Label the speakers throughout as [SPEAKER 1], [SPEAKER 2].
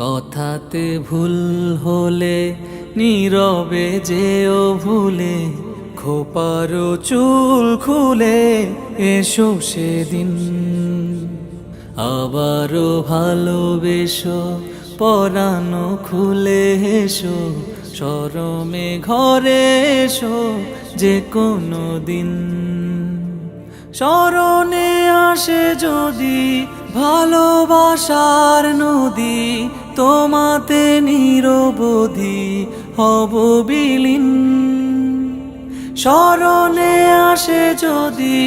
[SPEAKER 1] কথাতে ভুল হলে নীরবে যেও ভুলে, খোপারো চুল খুলে এসো সেদিন। আবারও ভালোবেসো পরানো খুলে এসো, শরমে ঘরে এসো যে কোনো দিন। স্মরণে আসে যদি ভালোবাসার নদী, তোমাতে নিরবধি হব বিলীন। স্মরণে আসে যদি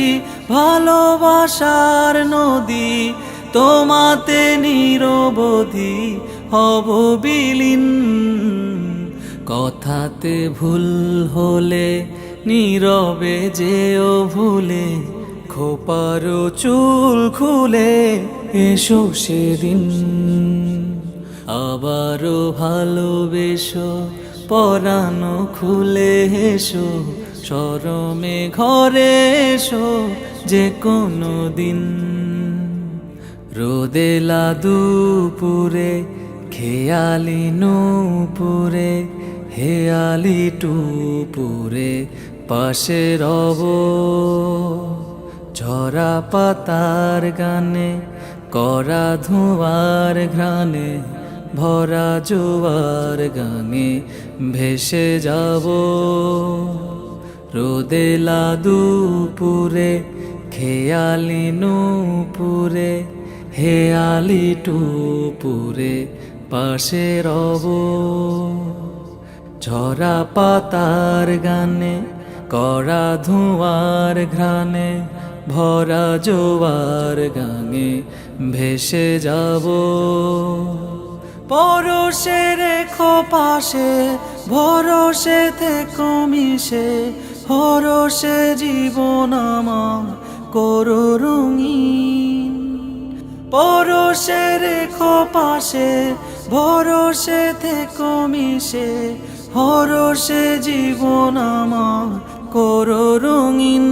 [SPEAKER 1] ভালোবাসার নদী, তোমাতে নিরবধি হব বিলীন। কথাতে ভুল হলে নীরবে যেও ভুলে, খোপারো চুল খুলে এসো সেদিন। আবারও ভালোবেসো পরানো খুলে এসো, শরমে ঘরে এসো যে কোনো দিন। রোদেলা দুপুরে খেয়ালি নূপুরে, হেয়ালি টুপুরে পাশে রব। ঝরা পাতার গানে করা ধোঁয়ার ঘ্রাণে, ভরা জোয়ার গানে ভেসে যাব। রোদেলা দুপুরে খেয়ালি নূপুরে, হেয়ালি টুপুরে পাশে রব। ঝরা পাতার গানে করা ধোঁয়ার ঘ্রাণে, ভরা জোয়ার গানে ভেসে যাব। পরশে রেখো পাশে, ভরসে থেকো মিশে, হরসে জীবন আমার করো রঙিন। পরশে রেখো পাশে, ভরসে থেকো মিশে, হরসে জীবন আমার করো রঙিন।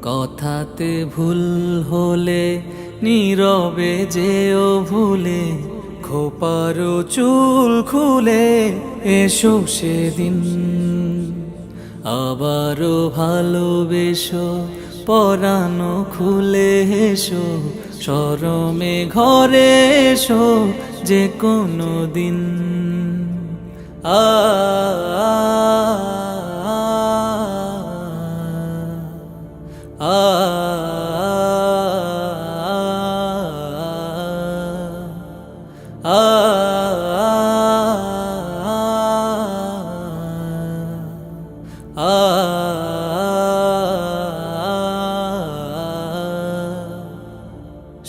[SPEAKER 1] কথাতে ভুল হলে নীরবে যেও ভুলে, খোপারো চুল খুলে এসো সেদিন। আবারও ভালোবেসো পরানো খুলে এসো, শরমে ঘরে এসো যে কোনো দিন। আ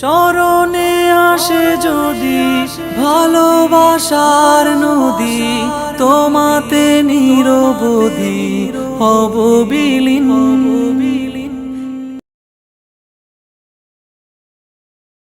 [SPEAKER 1] স্মরণে আসে যদি ভালোবাসার নদী, তোমাতে নিরবধি হব বিলীন।